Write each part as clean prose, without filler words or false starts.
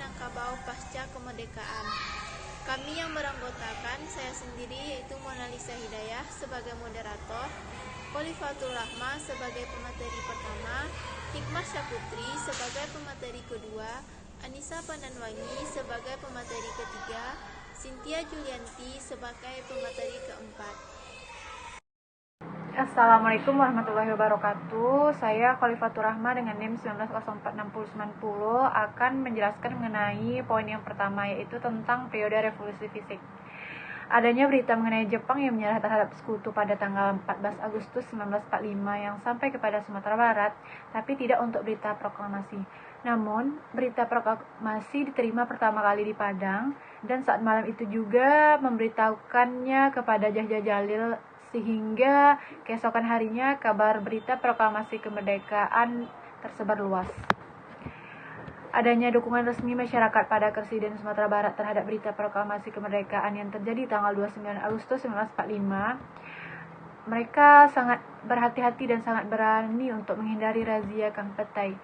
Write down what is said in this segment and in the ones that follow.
Minangkabau pasca kemerdekaan. Kami yang beranggotakan, saya sendiri yaitu Mona Lisa Hidayah sebagai moderator, Khalifatul Rahma sebagai pemateri pertama, Hikmah Syaputri sebagai pemateri kedua, Anissa Pandanwangi sebagai pemateri ketiga, Cynthia Julianti sebagai pemateri keempat. Assalamualaikum warahmatullahi wabarakatuh. Saya Khalifatul Rahma dengan NIM 19046090 akan menjelaskan mengenai poin yang pertama, yaitu tentang periode revolusi fisik. Adanya berita mengenai Jepang yang menyerah terhadap sekutu pada tanggal 14 Agustus 1945 yang sampai kepada Sumatera Barat, tapi tidak untuk berita proklamasi. Namun, berita proklamasi diterima pertama kali di Padang, dan saat malam itu juga memberitahukannya kepada Jahja Jalil, sehingga keesokan harinya kabar berita proklamasi kemerdekaan tersebar luas. Adanya dukungan resmi masyarakat pada Presiden Sumatera Barat terhadap berita proklamasi kemerdekaan yang terjadi tanggal 29 Agustus 1945, mereka sangat berhati-hati dan sangat berani untuk menghindari razia Kang Petai,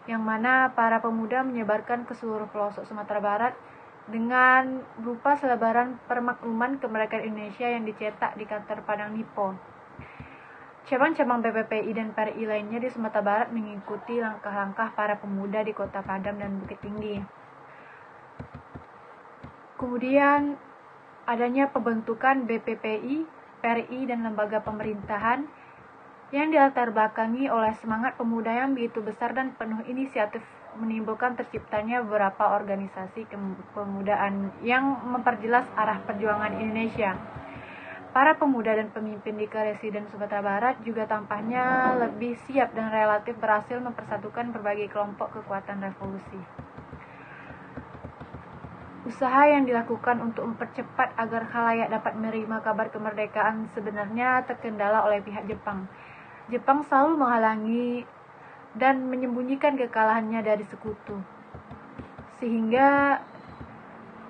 yang mana para pemuda menyebarkan ke seluruh pelosok Sumatera Barat dengan berupa selebaran permakluman kemerdekaan Indonesia yang dicetak di kantor Padang Nipo. Cabang-cabang BPPI dan PRI lainnya di Sumatera Barat mengikuti langkah-langkah para pemuda di Kota Padang dan Bukit Tinggi. Kemudian adanya pembentukan BPPI, PRI, dan lembaga pemerintahan yang dilatar belakangi oleh semangat pemuda yang begitu besar dan penuh inisiatif, menimbulkan terciptanya beberapa organisasi kepemudaan yang memperjelas arah perjuangan Indonesia. Para pemuda dan pemimpin di Residen Sumatera Barat juga tampaknya lebih siap dan relatif berhasil mempersatukan berbagai kelompok kekuatan revolusi. Usaha yang dilakukan untuk mempercepat agar khalayak dapat menerima kabar kemerdekaan sebenarnya terkendala oleh pihak Jepang. Jepang selalu menghalangi dan menyembunyikan kekalahannya dari sekutu. Sehingga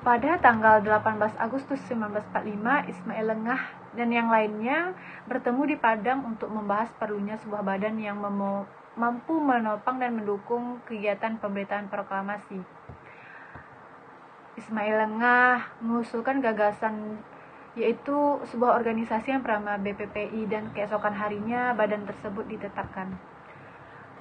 pada tanggal 18 Agustus 1945, Ismail Lengah dan yang lainnya bertemu di Padang untuk membahas perlunya sebuah badan yang mampu menopang dan mendukung kegiatan pemberitaan proklamasi. Ismail Lengah mengusulkan gagasan yaitu sebuah organisasi yang bernama BPPI, dan keesokan harinya badan tersebut ditetapkan.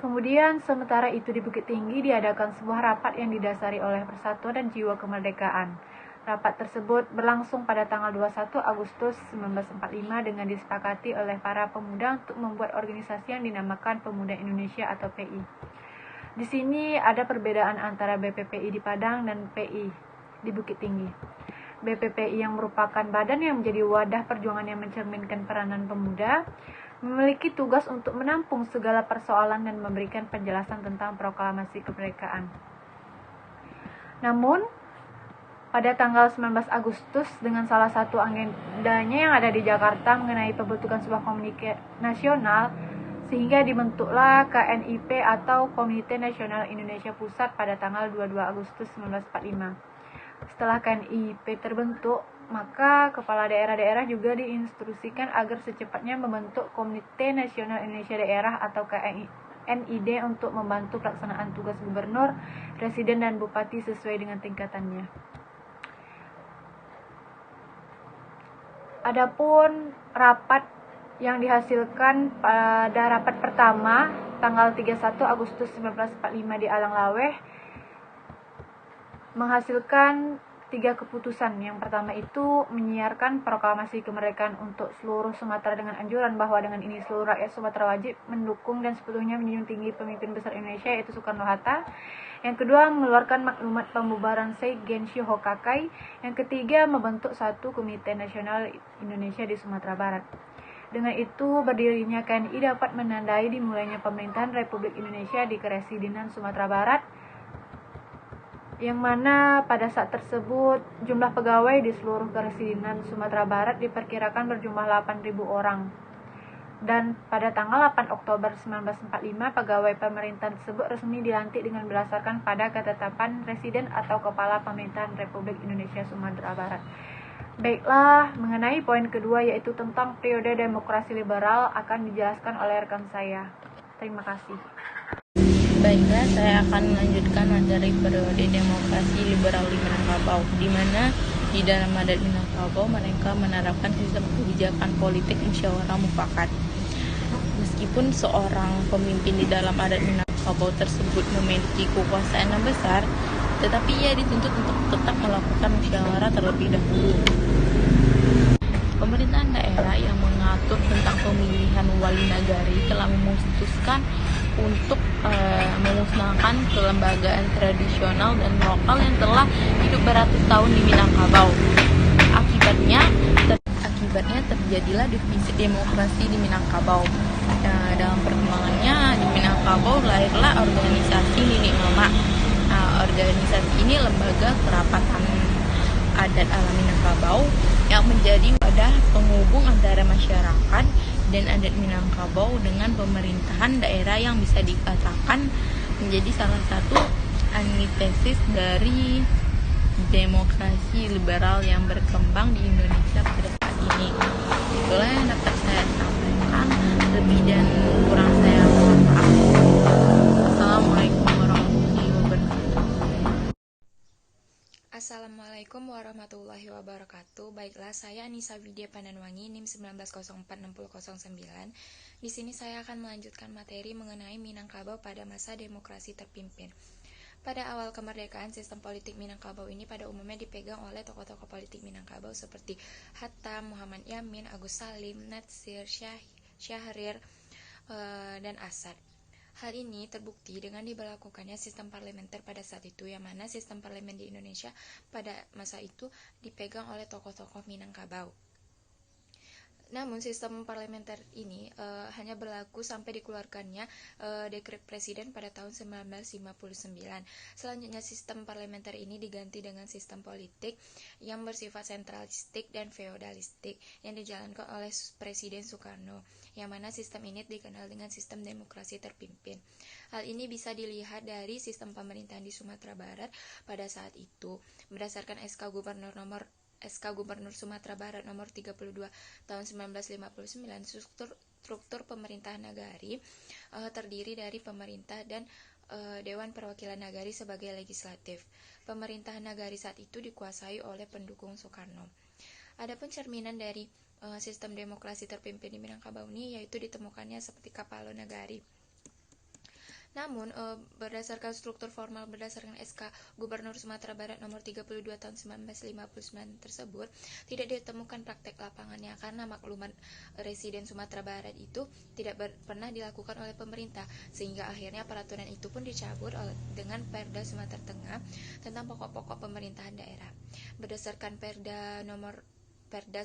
Kemudian sementara itu di Bukit Tinggi diadakan sebuah rapat yang didasari oleh persatuan dan jiwa kemerdekaan. Rapat tersebut berlangsung pada tanggal 21 Agustus 1945 dengan disepakati oleh para pemuda untuk membuat organisasi yang dinamakan Pemuda Indonesia atau PI. Di sini ada perbedaan antara BPPI di Padang dan PI di Bukit Tinggi. BPPI yang merupakan badan yang menjadi wadah perjuangan yang mencerminkan peranan pemuda, memiliki tugas untuk menampung segala persoalan dan memberikan penjelasan tentang proklamasi kemerdekaan. Namun, pada tanggal 19 Agustus dengan salah satu agendanya yang ada di Jakarta mengenai pembentukan sebuah komite nasional, sehingga dibentuklah KNIP atau Komite Nasional Indonesia Pusat pada tanggal 22 Agustus 1945. Setelah KNIP terbentuk, maka kepala daerah-daerah juga diinstruksikan agar secepatnya membentuk Komite Nasional Indonesia Daerah atau KNID untuk membantu pelaksanaan tugas gubernur, residen, dan bupati sesuai dengan tingkatannya. Adapun rapat yang dihasilkan pada rapat pertama tanggal 31 Agustus 1945 di Alang-Laweh menghasilkan 3 keputusan. Yang pertama itu menyiarkan proklamasi kemerdekaan untuk seluruh Sumatera dengan anjuran bahwa dengan ini seluruh rakyat Sumatera wajib mendukung dan sepenuhnya menjunjung tinggi pemimpin besar Indonesia yaitu Soekarno-Hatta. Yang kedua, mengeluarkan maklumat pembubaran Seigenshi Hokakai. Yang ketiga, membentuk satu Komite Nasional Indonesia di Sumatera Barat. Dengan itu, berdirinya KNI dapat menandai dimulainya pemerintahan Republik Indonesia di Keresidenan Sumatera Barat, yang mana pada saat tersebut jumlah pegawai di seluruh Keresidenan Sumatera Barat diperkirakan berjumlah 8.000 orang. Dan pada tanggal 8 Oktober 1945, pegawai pemerintahan tersebut resmi dilantik dengan berdasarkan pada ketetapan Presiden atau Kepala Pemerintahan Republik Indonesia Sumatera Barat. Baiklah, mengenai poin kedua yaitu tentang periode demokrasi liberal akan dijelaskan oleh rekan saya. Terima kasih. Baiklah, saya akan melanjutkan materi periode demokrasi liberal di Minangkabau, di mana di dalam adat Minangkabau mereka menerapkan sistem kebijakan politik musyawarah mufakat. Meskipun seorang pemimpin di dalam adat Minangkabau tersebut memiliki kekuasaan yang besar, tetapi ia dituntut untuk tetap melakukan musyawarah terlebih dahulu. Pemerintahan daerah yang mengatur tentang pemilihan wali nagari telah memutuskan untuk memusnahkan kelembagaan tradisional dan lokal yang telah hidup beratus tahun di Minangkabau. Akibatnya terjadilah defisit demokrasi di Minangkabau. Dalam perkembangannya di Minangkabau lahirlah organisasi Nini Mama. Organisasi ini lembaga kerapatan adat ala Minangkabau yang menjadi wadah penghubung antara masyarakat dan adat Minangkabau dengan pemerintahan daerah yang bisa dikatakan menjadi salah satu antitesis dari demokrasi liberal yang berkembang di Indonesia pada saat ini. Itulah yang dapat saya sampaikan, lebih dan kurang saya mohon maaf. Assalamualaikum warahmatullahi wabarakatuh. Assalamualaikum warahmatullahi wabarakatuh. Baiklah, saya Anissa Widya Pandanwangi, NIM 19046009. Di sini saya akan melanjutkan materi mengenai Minangkabau pada masa demokrasi terpimpin. Pada awal kemerdekaan, sistem politik Minangkabau ini pada umumnya dipegang oleh tokoh-tokoh politik Minangkabau seperti Hatta, Muhammad Yamin, Agus Salim, Natsir, Syahrir, dan Asad. Hal ini terbukti dengan diberlakukannya sistem parlementer pada saat itu, yang mana sistem parlemen di Indonesia pada masa itu dipegang oleh tokoh-tokoh Minangkabau. Namun sistem parlementer ini hanya berlaku sampai dikeluarkannya dekret presiden pada tahun 1959. Selanjutnya sistem parlementer ini diganti dengan sistem politik yang bersifat sentralistik dan feodalistik yang dijalankan oleh Presiden Soekarno, yang mana sistem ini dikenal dengan sistem demokrasi terpimpin. Hal ini bisa dilihat dari sistem pemerintahan di Sumatera Barat pada saat itu. Berdasarkan SK Gubernur Sumatera Barat nomor 32 tahun 1959, struktur pemerintahan nagari terdiri dari pemerintah dan Dewan Perwakilan Nagari sebagai legislatif. Pemerintahan nagari saat itu dikuasai oleh pendukung Soekarno. Adapun cerminan dari sistem demokrasi terpimpin di Minangkabau ini yaitu ditemukannya seperti Kapalo Nagari. Namun, berdasarkan struktur formal berdasarkan SK Gubernur Sumatera Barat nomor 32 tahun 1959 tersebut, tidak ditemukan praktek lapangannya karena maklumat residen Sumatera Barat itu tidak pernah dilakukan oleh pemerintah, sehingga akhirnya peraturan itu pun dicabut dengan Perda Sumatera Tengah tentang pokok-pokok pemerintahan daerah. Berdasarkan Perda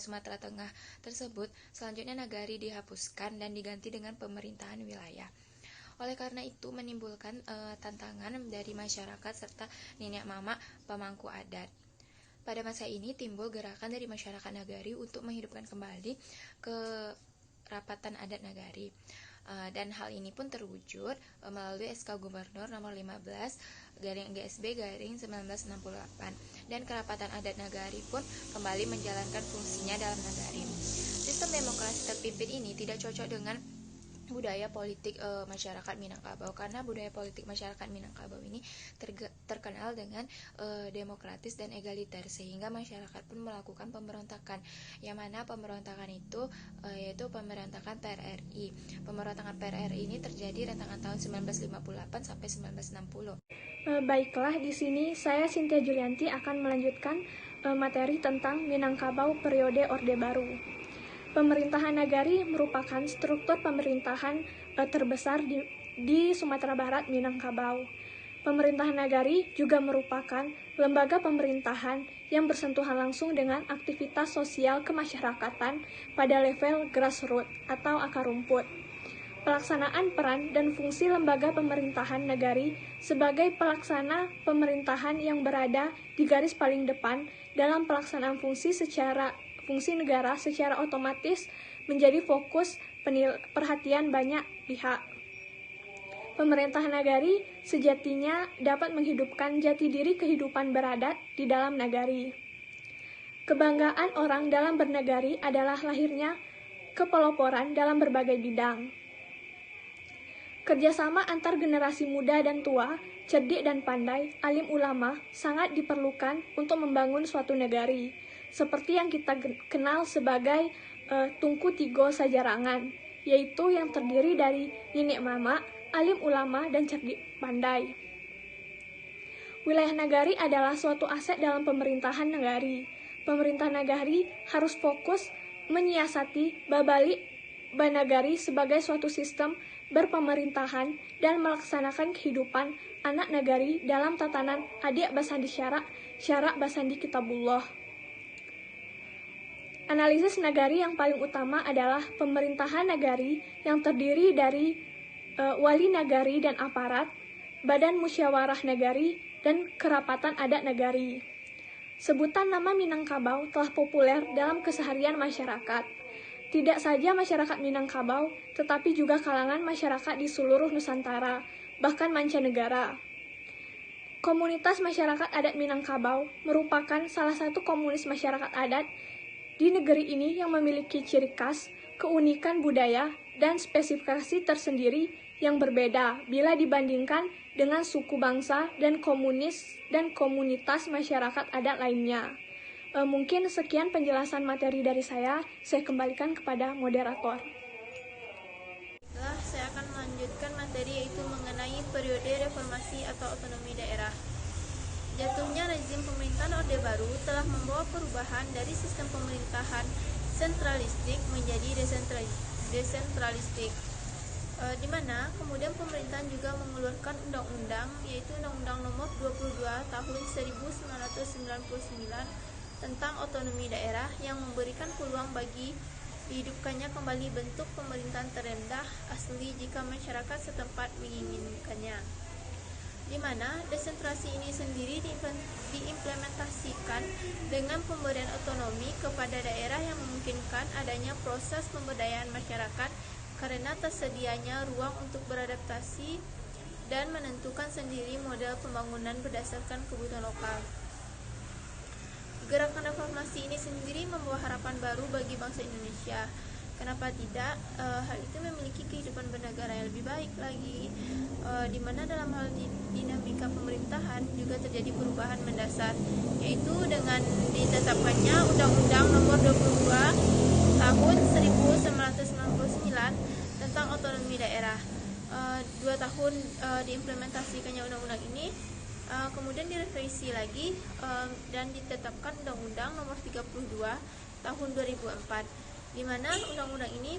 Sumatera Tengah tersebut, selanjutnya nagari dihapuskan dan diganti dengan pemerintahan wilayah. Oleh karena itu menimbulkan tantangan dari masyarakat serta nenek mama pemangku adat. Pada masa ini timbul gerakan dari masyarakat nagari untuk menghidupkan kembali kerapatan adat nagari. Dan hal ini pun terwujud melalui SK Gubernur nomor 15 GSB 1968, dan kerapatan adat nagari pun kembali menjalankan fungsinya dalam nagari. Sistem demokrasi terpimpin ini tidak cocok dengan budaya politik masyarakat Minangkabau, karena budaya politik masyarakat Minangkabau ini terkenal dengan demokratis dan egaliter, sehingga masyarakat pun melakukan pemberontakan, yang mana pemberontakan itu yaitu pemberontakan PRRI. Pemberontakan PRRI ini terjadi rentangan tahun 1958 sampai 1960. Baiklah, di sini saya Cynthia Julianti akan melanjutkan materi tentang Minangkabau periode Orde Baru. Pemerintahan nagari merupakan struktur pemerintahan terbesar di Sumatera Barat, Minangkabau. Pemerintahan nagari juga merupakan lembaga pemerintahan yang bersentuhan langsung dengan aktivitas sosial kemasyarakatan pada level grassroots atau akar rumput. Pelaksanaan peran dan fungsi lembaga pemerintahan nagari sebagai pelaksana pemerintahan yang berada di garis paling depan dalam pelaksanaan fungsi negara secara otomatis menjadi fokus perhatian banyak pihak. Pemerintahan nagari sejatinya dapat menghidupkan jati diri kehidupan beradat di dalam nagari. Kebanggaan orang dalam bernagari adalah lahirnya kepeloporan dalam berbagai bidang. Kerjasama antar generasi muda dan tua, cerdik dan pandai, alim ulama sangat diperlukan untuk membangun suatu negari. Seperti yang kita kenal sebagai Tungku Tigo Sajarangan, yaitu yang terdiri dari nenek mama, alim ulama, dan cerdik pandai. Wilayah nagari adalah suatu aset dalam pemerintahan nagari. Pemerintah nagari harus fokus menyiasati babalik banagari sebagai suatu sistem berpemerintahan dan melaksanakan kehidupan anak nagari dalam tatanan adik basandi syarak basandi kitabullah. Analisis nagari yang paling utama adalah pemerintahan nagari yang terdiri dari wali nagari dan aparat, badan musyawarah nagari, dan kerapatan adat nagari. Sebutan nama Minangkabau telah populer dalam keseharian masyarakat. Tidak saja masyarakat Minangkabau, tetapi juga kalangan masyarakat di seluruh Nusantara, bahkan mancanegara. Komunitas masyarakat adat Minangkabau merupakan salah satu komunitas masyarakat adat di negeri ini yang memiliki ciri khas, keunikan budaya, dan spesifikasi tersendiri yang berbeda bila dibandingkan dengan suku bangsa dan komunitas masyarakat adat lainnya. Mungkin sekian penjelasan materi dari saya kembalikan kepada moderator. Saya akan melanjutkan materi yaitu mengenai periode reformasi atau otonomi daerah. Jatuhnya rezim pemerintahan Orde Baru telah membawa perubahan dari sistem pemerintahan sentralistik menjadi desentralistik, di mana kemudian pemerintahan juga mengeluarkan undang-undang, yaitu Undang-Undang Nomor 22 Tahun 1999 tentang otonomi daerah yang memberikan peluang bagi dihidupkannya kembali bentuk pemerintahan terendah asli jika masyarakat setempat menginginkannya, di mana desentralisasi ini sendiri diimplementasikan dengan pemberian otonomi kepada daerah yang memungkinkan adanya proses pemberdayaan masyarakat karena tersedianya ruang untuk beradaptasi dan menentukan sendiri model pembangunan berdasarkan kebutuhan lokal. Gerakan reformasi ini sendiri membawa harapan baru bagi bangsa Indonesia. Kenapa tidak? Hal itu memiliki kehidupan bernegara yang lebih baik lagi, di mana dalam hal dinamika pemerintahan juga terjadi perubahan mendasar, yaitu dengan ditetapkannya Undang-Undang Nomor 22 Tahun 1999 tentang otonomi daerah. 2 tahun diimplementasikannya undang-undang ini, kemudian direvisi lagi dan ditetapkan Undang-Undang Nomor 32 Tahun 2004, di mana undang-undang ini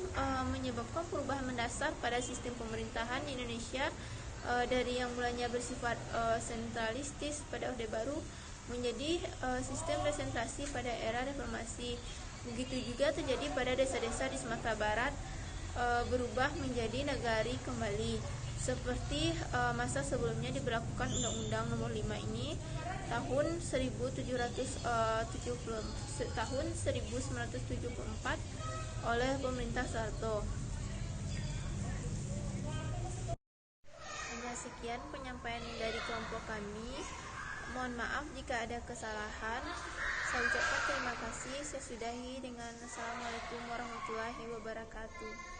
menyebabkan perubahan mendasar pada sistem pemerintahan di Indonesia, dari yang mulanya bersifat sentralistis pada Orde Baru menjadi sistem desentralisasi pada era reformasi. Begitu juga terjadi pada desa-desa di Sumatera Barat, berubah menjadi nagari kembali, seperti masa sebelumnya diberlakukan Undang-Undang Nomor 5 ini tahun 1974 oleh pemerintah Soeharto. Hanya sekian penyampaian dari kelompok kami. Mohon maaf jika ada kesalahan. Saya ucapkan terima kasih. Saya sudahi dengan Assalamualaikum warahmatullahi wabarakatuh.